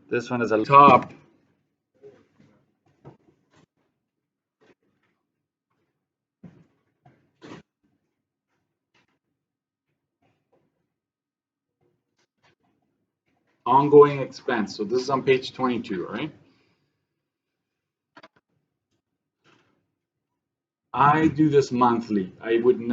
This one is a top. Ongoing expense. So this is on page 22, right? I do this monthly. I wouldn't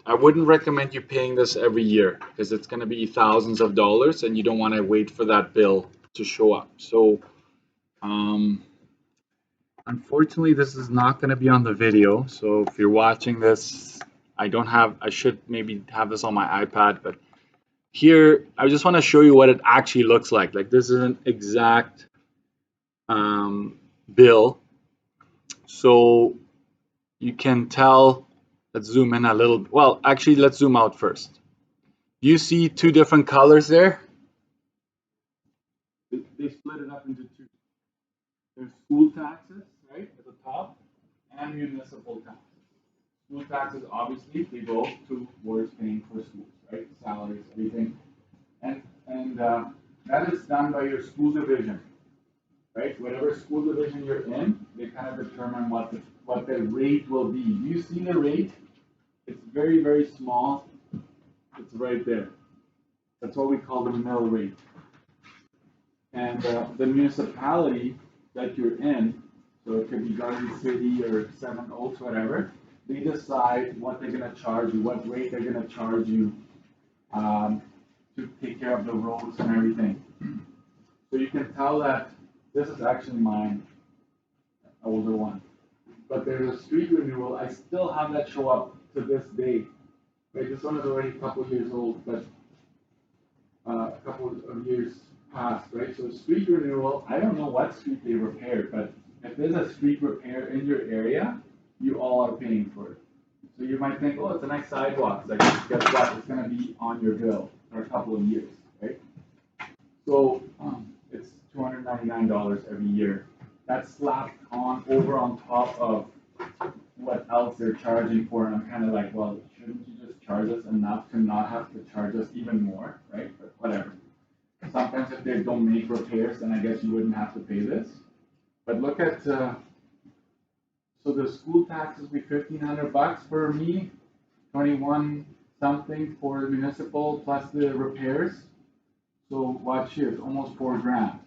recommend you paying this every year because it's going to be thousands of dollars and you don't want to wait for that bill to show up. So, unfortunately, this is not going to be on the video. So if you're watching this, I should maybe have this on my iPad, but here, I just want to show you what it actually looks like. Like this is an exact bill. So you can tell, let's zoom in a little. Well, actually, let's zoom out first. Do you see two different colors there? They split it up into two. There's school taxes, right, at the top, and municipal taxes. School taxes, obviously, they go towards paying for schools, right? Salaries, everything. And that is done by your school division, right? Whatever school division you're in, they kind of determine what the rate will be. Do you see the rate? It's very, very small. It's right there. That's what we call the mill rate. And the municipality that you're in, so it could be Garden City or Seven Oaks, whatever, they decide what they're going to charge you, what rate they're going to charge you to take care of the roads and everything. So you can tell that this is actually mine, older one. But there's a street renewal. I still have that show up to this day. Right, this one is already a couple of years old, but a couple of years past, right? So street renewal, I don't know what street they repaired, but if there's a street repair in your area, you all are paying for it. So you might think, oh, it's a nice sidewalk. Like, guess what? It's going to be on your bill for a couple of years, right? So it's $299 every year. That's slapped over on top of what else they're charging for. And I'm kind of like, well, shouldn't you just charge us enough to not have to charge us even more, right? But whatever. Sometimes if they don't make repairs, then I guess you wouldn't have to pay this. But look at, so the school taxes be $1,500 for me, 21 something for the municipal plus the repairs. So watch here, it's almost $4,000.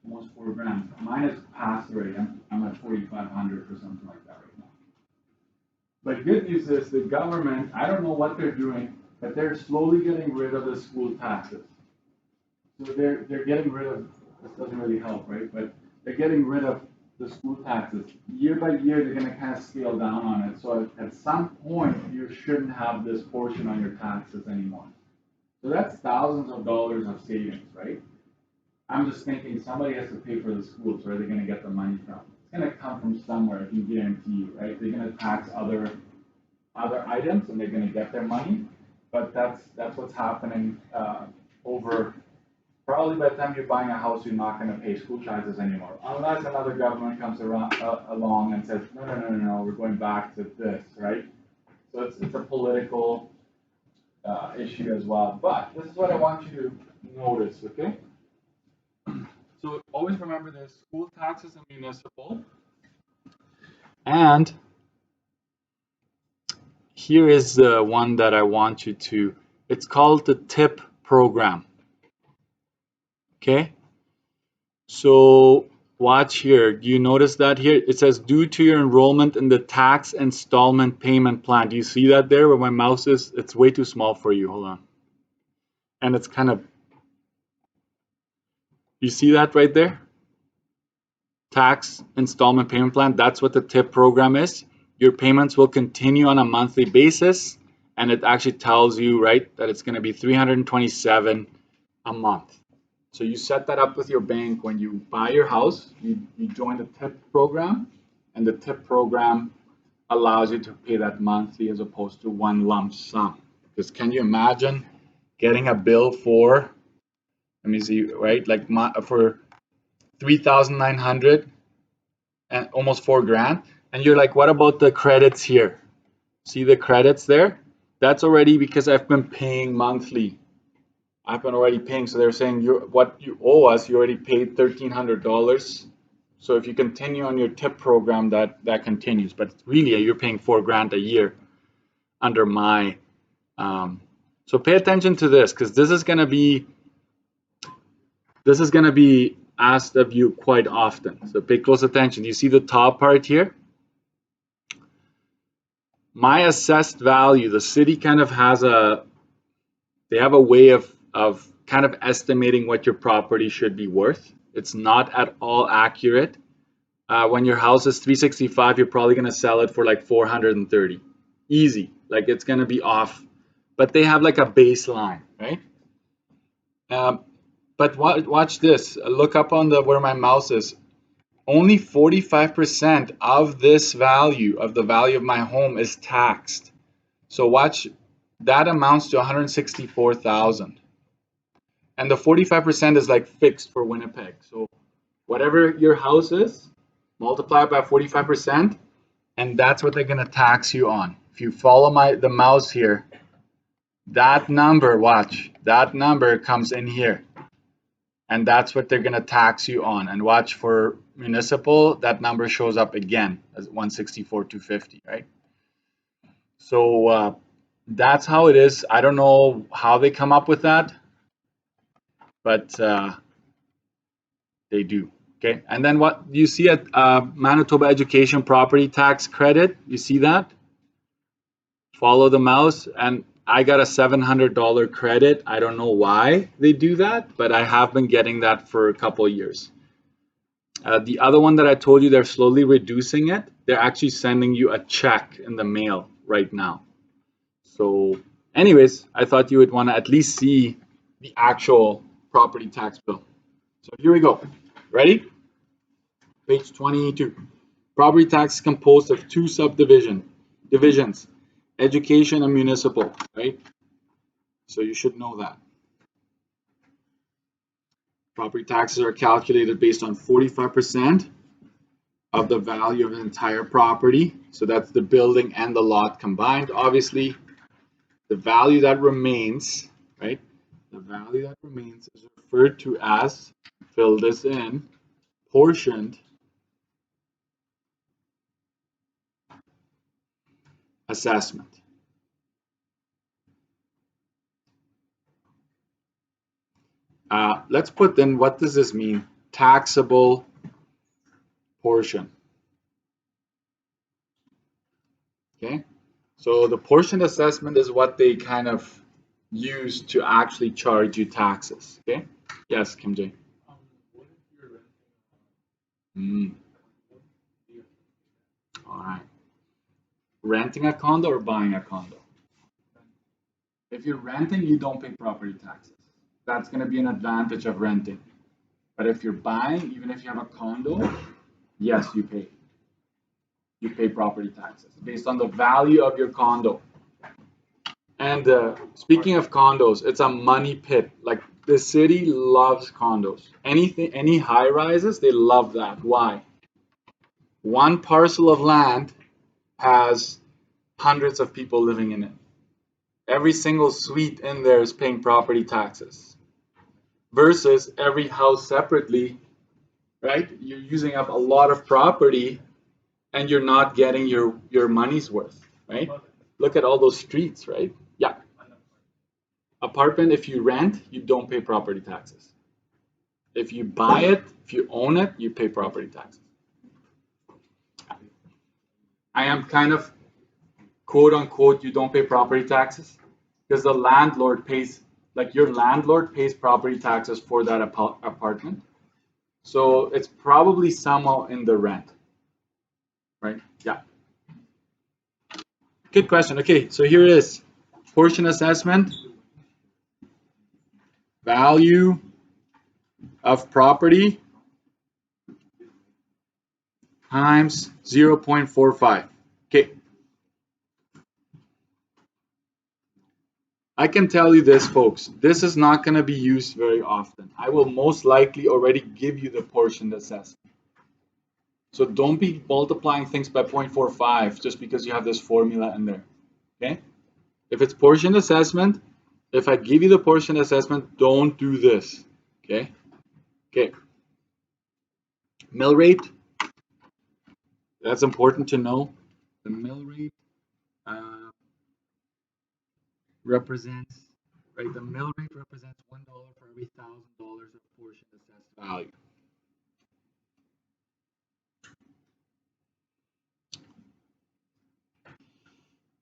Almost $4,000. Mine is past already. I'm at 4,500 or something like that right now. But good news is the government, I don't know what they're doing, but they're slowly getting rid of the school taxes. So they're getting rid of, this doesn't really help, right? But they're getting rid of the school taxes. Year by year, they're going to kind of scale down on it. So at some point, you shouldn't have this portion on your taxes anymore. So that's thousands of dollars of savings, right? I'm just thinking somebody has to pay for the schools. Where are they going to get the money from? It's going to come from somewhere, I can guarantee you, right? They're going to tax other items and they're going to get their money. But that's what's happening over. Probably by the time you're buying a house, you're not going to pay school taxes anymore, unless another government comes along and says, no, we're going back to this, right? So it's a political issue as well. But this is what I want you to notice, okay? So always remember there's school taxes and municipal. And here is the one that I want you to, it's called the TIP program. Okay, so watch here. Do you notice that here? It says due to your enrollment in the tax installment payment plan. Do you see that there where my mouse is? It's way too small for you. Hold on. And it's kind of, you see that right there? Tax installment payment plan. That's what the TIP program is. Your payments will continue on a monthly basis. And it actually tells you, right, that it's going to be $327 a month. So you set that up with your bank when you buy your house, you join the TIP program, and the TIP program allows you to pay that monthly as opposed to one lump sum. Because can you imagine getting a bill for, let me see, right, like for $3,900 and almost $4,000, and you're like, what about the credits here? See the credits there? That's already because I've been paying monthly. I've been already paying. So they're saying what you owe us, you already paid $1,300. So if you continue on your tip program, that continues. But really, you're paying $4,000 a year under my. So pay attention to this, because this is gonna be asked of you quite often. So pay close attention. You see the top part here? My assessed value, the city kind of has they have a way of kind of estimating what your property should be worth. It's not at all accurate. When your house is $365, you're probably going to sell it for like $430. Easy. Like it's going to be off. But they have like a baseline, right? But watch this. Look up on where my mouse is. Only 45% of this value, of the value of my home, is taxed. So watch, that amounts to $164,000. And the 45% is like fixed for Winnipeg. So whatever your house is, multiply it by 45%, and that's what they're going to tax you on. If you follow the mouse here, that number, watch, that number comes in here. And that's what they're going to tax you on. And watch, for municipal, that number shows up again as 164,250, right? So that's how it is. I don't know how they come up with that, but they do. Okay, and then what you see at Manitoba Education Property Tax Credit, you see that? Follow the mouse, and I got a $700 credit. I don't know why they do that, but I have been getting that for a couple of years. The other one that I told you, they're slowly reducing it. They're actually sending you a check in the mail right now. So anyways, I thought you would want to at least see the actual property tax bill. So here we go. Ready? Page 22. Property tax is composed of two divisions, education and municipal, right? So you should know that. Property taxes are calculated based on 45% of the value of an entire property. So that's the building and the lot combined, obviously. The value that remains, right? The value that remains is referred to as, fill this in, portioned assessment. Let's put in, what does this mean? Taxable portion. Okay, so the portion assessment is what they kind of use to actually charge you taxes. Okay, yes, Kim J. What if you're All right. Renting a condo or buying a condo? If you're renting, you don't pay property taxes. That's going to be an advantage of renting. But if you're buying, even if you have a condo, yes, you pay. You pay property taxes based on the value of your condo. And speaking of condos, it's a money pit. Like the city loves condos. Any high rises, they love that. Why? One parcel of land has hundreds of people living in it. Every single suite in there is paying property taxes. Versus every house separately, right? You're using up a lot of property and you're not getting your money's worth, right? Look at all those streets, right? Yeah. Apartment, if you rent, you don't pay property taxes. If you buy it, if you own it, you pay property taxes. I am kind of quote unquote, you don't pay property taxes because the landlord pays, like your landlord pays property taxes for that apartment. So it's probably somehow in the rent, right? Yeah. Good question. Okay, so here it is. Portion assessment, value of property times 0.45. Okay. I can tell you this, folks, this is not going to be used very often. I will most likely already give you the portion assessment. So don't be multiplying things by 0.45 just because you have this formula in there. Okay? If it's portion assessment, if I give you the portion assessment, don't do this. Okay. Okay. Mill rate. That's important to know. The mill rate represents, right? The mill rate represents $1 for every $1,000 of portion assessed value.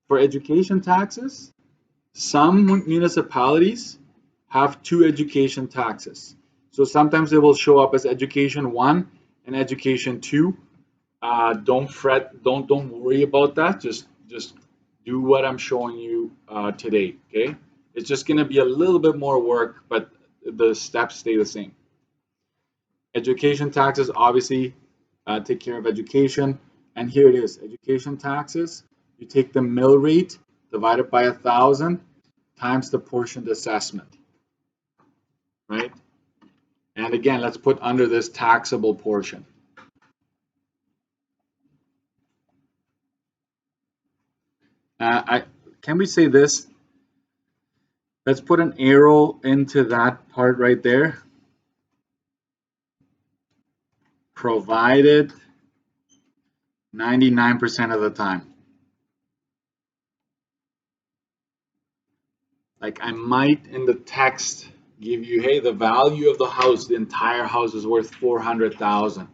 For education taxes, some municipalities have 2 education taxes. So sometimes they will show up as education 1 and education 2. Don't fret, don't worry about that. Just do what I'm showing you today. Okay, it's just going to be a little bit more work, but the steps stay the same. Education taxes obviously take care of education, and here it is. Education taxes. You take the mill rate divided by 1,000 times the portioned assessment, right? And again, let's put under this taxable portion. Can we say this? Let's put an arrow into that part right there. Provided 99% of the time. Like I might in the text give you, hey, the value of the house, the entire house is worth 400,000.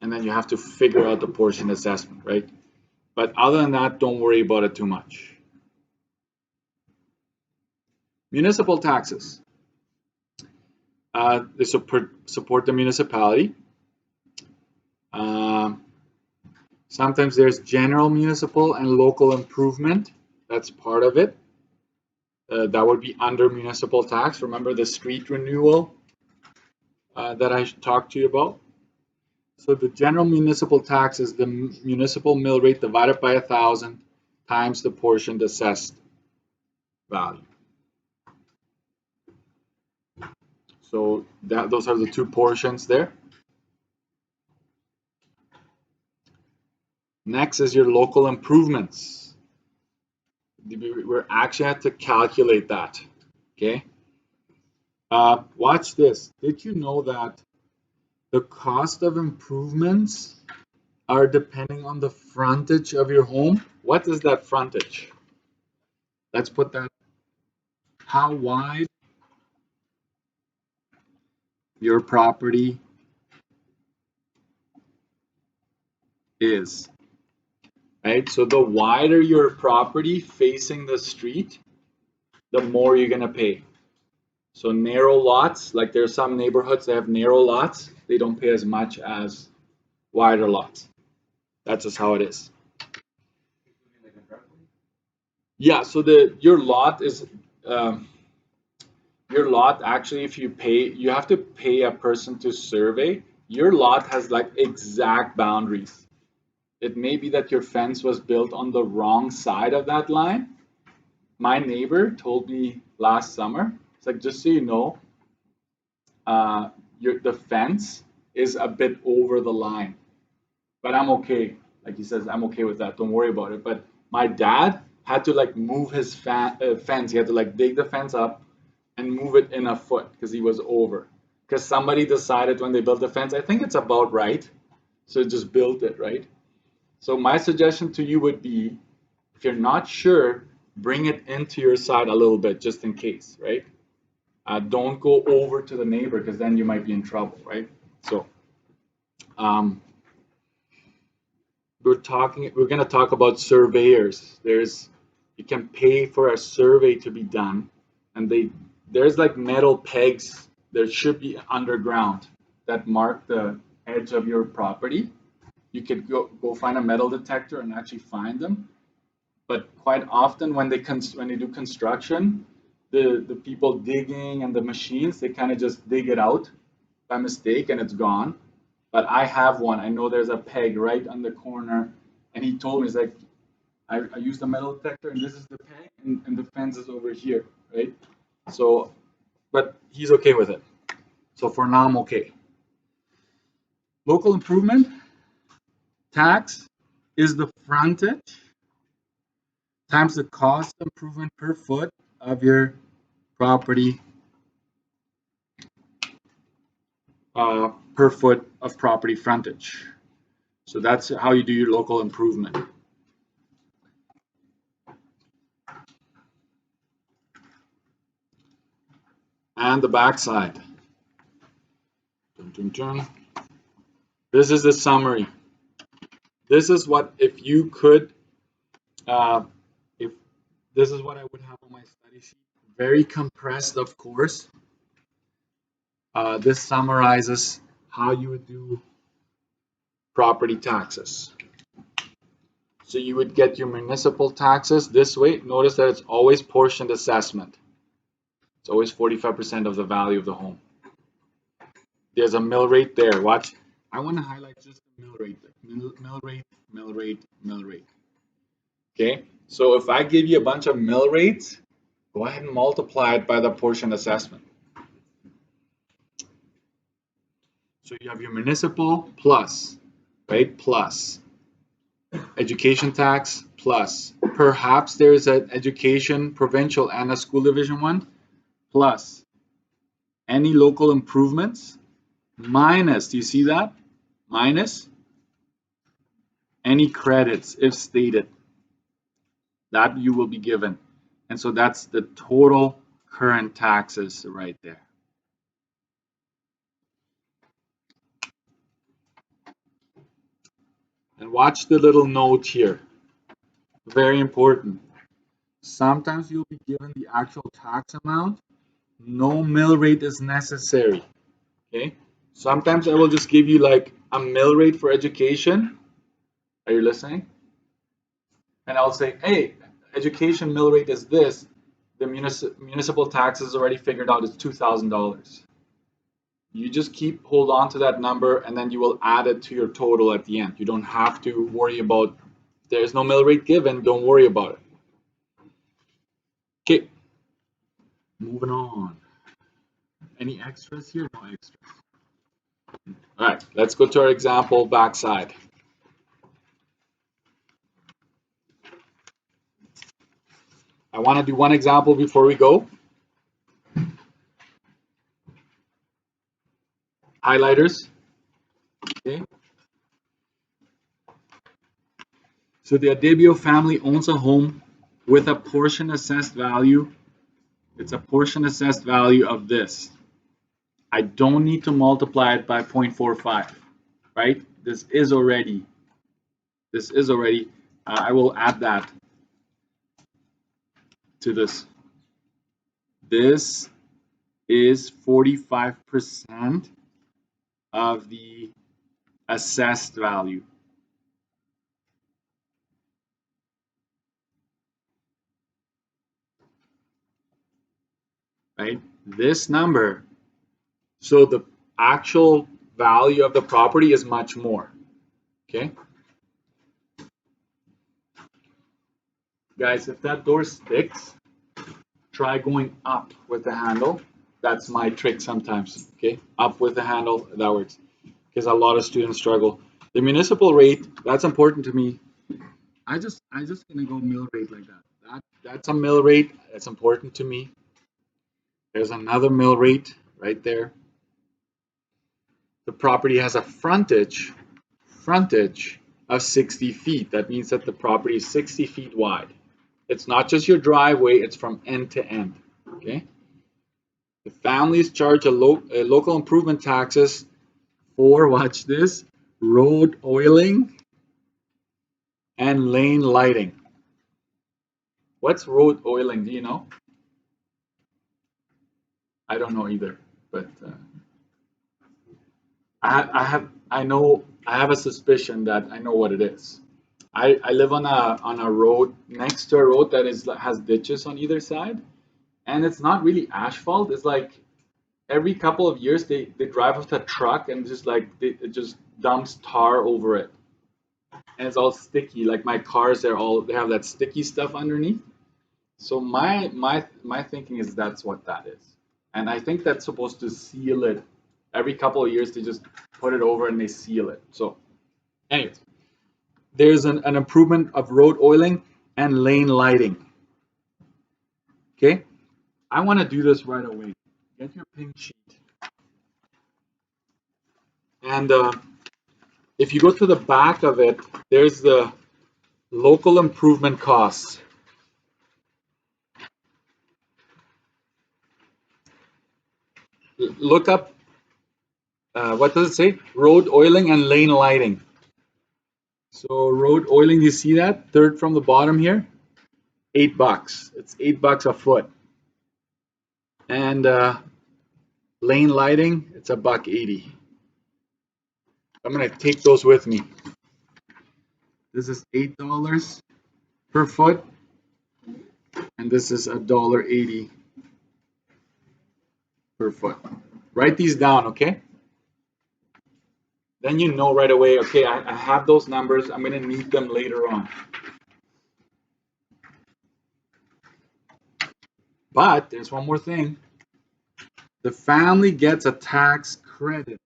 And then you have to figure out the portion assessment, right? But other than that, don't worry about it too much. Municipal taxes. They support the municipality. Sometimes there's general municipal and local improvement. That's part of it. That would be under municipal tax. Remember the street renewal that I talked to you about? So the general municipal tax is the municipal mill rate divided by 1,000 times the portioned assessed value. So those are the 2 portions there. Next is your local improvements. We're actually have to calculate that. Okay. Watch this. Did you know that the cost of improvements are depending on the frontage of your home? What is that frontage? Let's put that. How wide your property is, right? So the wider your property facing the street, the more you're gonna pay. So narrow lots, like there's some neighborhoods that have narrow lots, they don't pay as much as wider lots. That's just how it is. Yeah, so your lot is your lot actually, if you pay, you have to pay a person to survey. Your lot has like exact boundaries. It may be that your fence was built on the wrong side of that line. My neighbor told me last summer, it's like, just so you know, the fence is a bit over the line, but I'm okay. Like he says, I'm okay with that. Don't worry about it. But my dad had to like move his fence. He had to like dig the fence up and move it in a foot because he was over. Because somebody decided when they built the fence, I think it's about right, so just built it, right? So my suggestion to you would be, if you're not sure, bring it into your side a little bit just in case, right? Don't go over to the neighbor because then you might be in trouble, right? So we're going to talk about surveyors. You can pay for a survey to be done, and there's like metal pegs that should be underground that mark the edge of your property. You could go find a metal detector and actually find them. But quite often when they do construction, the people digging and the machines, they kind of just dig it out by mistake and it's gone. But I have one. I know there's a peg right on the corner, and he told me, he's like, I used a metal detector and this is the peg and the fence is over here, right? So, but he's okay with it. So for now, I'm okay. Local improvement tax is the frontage times the cost improvement per foot of your property per foot of property frontage. So that's how you do your local improvement. And the backside. Dun, dun, dun. This is the summary. This is what, if you could, if this is what I would have on my study sheet. Very compressed, of course. This summarizes how you would do property taxes. So you would get your municipal taxes this way. Notice that it's always portioned assessment. It's always 45% of the value of the home. There's a mill rate there. Watch. I want to highlight just the mill rate. Mill rate, mill rate, mill rate. Okay. So if I give you a bunch of mill rates, go ahead and multiply it by the portion assessment. So you have your municipal plus, right? Plus. Education tax plus. Perhaps there is an education provincial and a school division one plus. Any local improvements minus, do you see that? Minus any credits if stated that you will be given. And so that's the total current taxes right there. And watch the little note here. Very important. Sometimes you'll be given the actual tax amount. No mill rate is necessary. Okay. Sometimes I will just give you like a mill rate for education. Are you listening? And I'll say, hey, education mill rate is this. The municipal tax is already figured out. It's $2,000. You just hold on to that number, and then you will add it to your total at the end. You don't have to worry about. There's no mill rate given. Don't worry about it. Okay. Moving on. Any extras here? No extras. All right. Let's go to our example backside. I want to do one example before we go. Highlighters. Okay. So the Adebio family owns a home with a portion assessed value. It's a portion assessed value of this. I don't need to multiply it by 0.45, right? This is already. I will add that to this. This is 45% of the assessed value. Right? This number, so the actual value of the property is much more. Okay? Guys, if that door sticks, try going up with the handle. That's my trick sometimes. Okay? Up with the handle, that works. Because a lot of students struggle. The municipal rate, that's important to me. I just gonna go mill rate like that. That's a mill rate. That's important to me. There's another mill rate right there. The property has a frontage of 60 feet. That means that the property is 60 feet wide. It's not just your driveway, it's from end to end. Okay. The families charge a local improvement taxes for, watch this, road oiling and lane lighting. What's road oiling? Do you know? I don't know either, but I have a suspicion that I know what it is. I live on a road next to a road that has ditches on either side, and it's not really asphalt. It's like every couple of years they drive with a truck and just like it just dumps tar over it, and it's all sticky. Like my cars, they have that sticky stuff underneath. So my thinking is that's what that is, and I think that's supposed to seal it. Every couple of years they just put it over and they seal it. So, anyways, there's an improvement of road oiling and lane lighting. Okay, I want to do this right away. Get your pink sheet. And if you go to the back of it, there's the local improvement costs. Look up, what does it say? Road oiling and lane lighting. So road oiling, you see that? Third from the bottom here? $8. It's $8 a foot. And lane lighting, it's $1.80. I'm gonna take those with me. This is $8 per foot, and this is $1.80 per foot. Write these down, okay? Then you know right away, okay, I have those numbers, I'm gonna need them later on. But there's one more thing. The family gets a tax credit.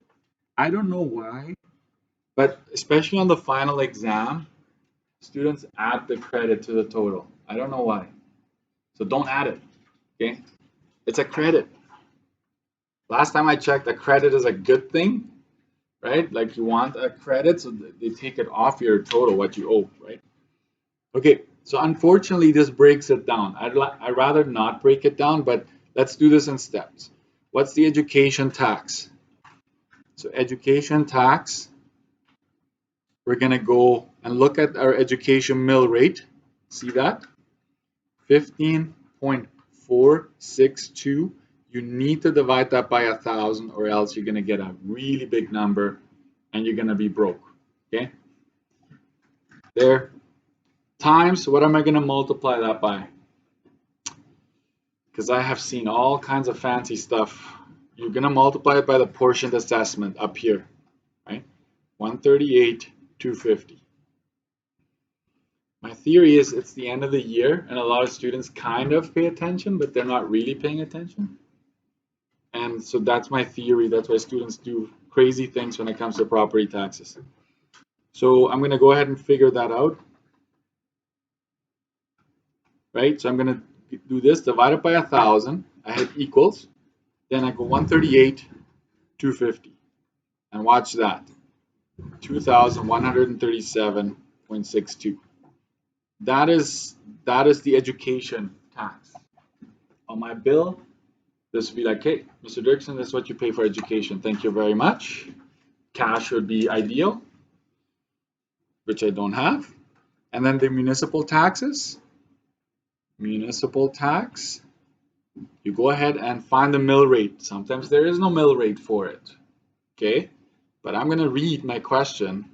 I don't know why, but especially on the final exam, students add the credit to the total. I don't know why. So don't add it, okay? It's a credit. Last time I checked, a credit is a good thing, right? Like you want a credit, so they take it off your total, what you owe, right? Okay, so unfortunately, this breaks it down. I'd rather not break it down, but let's do this in steps. What's the education tax? So education tax, we're going to go and look at our education mill rate. See that? 15.462. You need to divide that by 1,000 or else you're going to get a really big number and you're going to be broke. Okay? There. Times, what am I going to multiply that by? Because I have seen all kinds of fancy stuff. You're going to multiply it by the portioned assessment up here, right? 138,250. My theory is it's the end of the year and a lot of students kind of pay attention, but they're not really paying attention. And so that's my theory. That's why students do crazy things when it comes to property taxes. So I'm going to go ahead and figure that out. Right? So I'm going to do this, divide it by 1,000. I hit equals. Then I go 138,250. And watch that. 2,137.62. That is the education tax. On my bill, this would be like, hey, Mr. Dirksen, this is what you pay for education. Thank you very much. Cash would be ideal, which I don't have. And then the municipal taxes. Municipal tax. You go ahead and find the mill rate. Sometimes there is no mill rate for it. Okay? But I'm going to read my question.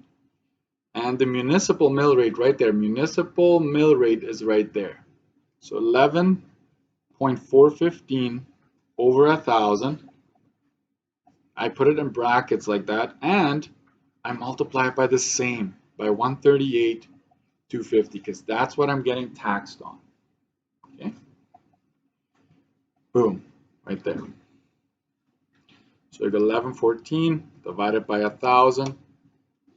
And the municipal mill rate right there. Municipal mill rate is right there. So 11.415 over 1,000. I put it in brackets like that. And I multiply it by the same, by 138,250, because that's what I'm getting taxed on. Okay? Boom, right there. So I got 1114 divided by 1,000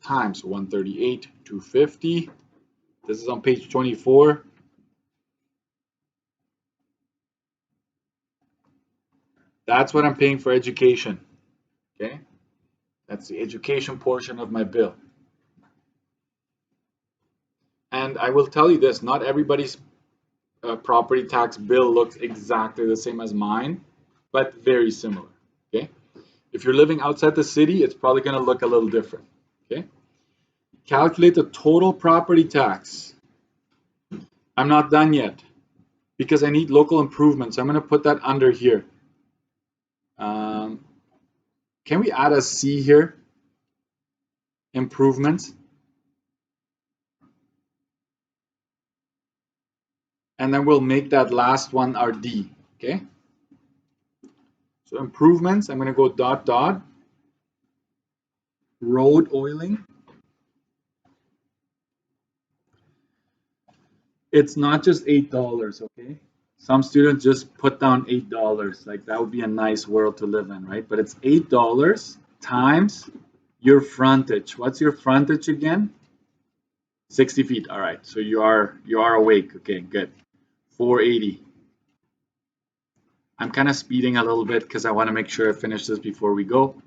times 138,250. This is on page 24. That's what I'm paying for education. Okay? That's the education portion of my bill. And I will tell you this, not everybody's property tax bill looks exactly the same as mine, but very similar. Okay? If you're living outside the city, it's probably going to look a little different. Okay? Calculate the total property tax. I'm not done yet because I need local improvements. I'm going to put that under here. Can we add a C here? Improvements. And then we'll make that last one our D. Okay? So improvements, I'm going to go dot dot. Road oiling. It's not just $8, okay? Some students just put down $8. Like that would be a nice world to live in, right? But it's $8 times your frontage. What's your frontage again? 60 feet. All right. So you are awake. Okay, good. 480. I'm kind of speeding a little bit because I want to make sure I finish this before we go.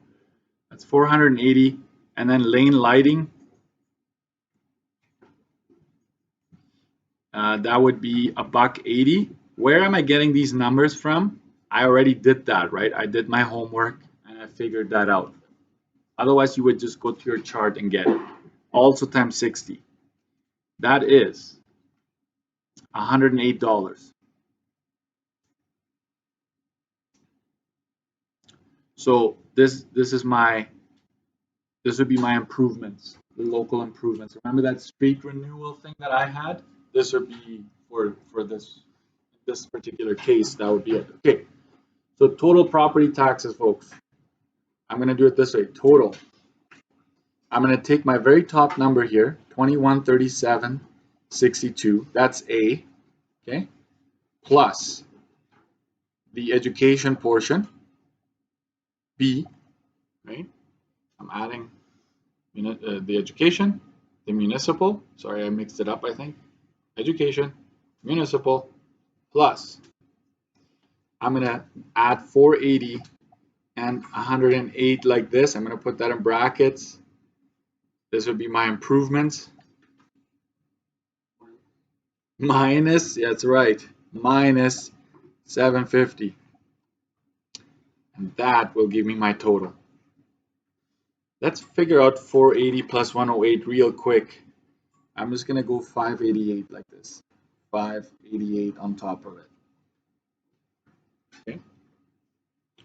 That's 480, and then lane lighting. That would be $180. Where am I getting these numbers from? I already did that, right? I did my homework and I figured that out. Otherwise, you would just go to your chart and get it. Also times 60. That is $108. So this would be my improvements, the local improvements. Remember that street renewal thing that I had? This would be for this particular case. That would be it. Okay. So total property taxes, folks. I'm going to do it this way. Total. I'm going to take my very top number here, 2137.62. That's A. Okay. Plus the education portion, B. Right. I'm adding the education, the municipal. Sorry, I mixed it up, I think. Education, municipal, plus I'm going to add 480 and 108 like this. I'm going to put that in brackets. This would be my improvements. Minus, yeah, that's right, minus 750. And that will give me my total. Let's figure out 480 plus 108 real quick. I'm just going to go 588 like this. 588 on top of it. Okay.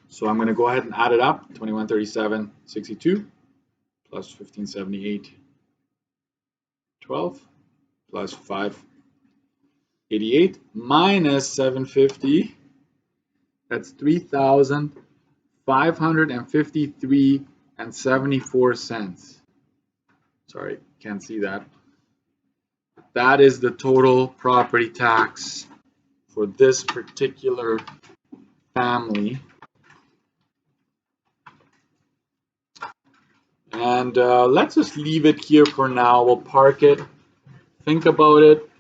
So I'm going to go ahead and add it up. 2137.62 plus 1578.12 plus 588 minus 750. That's 3,553.74. Sorry, can't see that. That is the total property tax for this particular family. And let's just leave it here for now. We'll park it, think about it,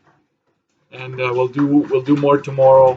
and we'll do more tomorrow.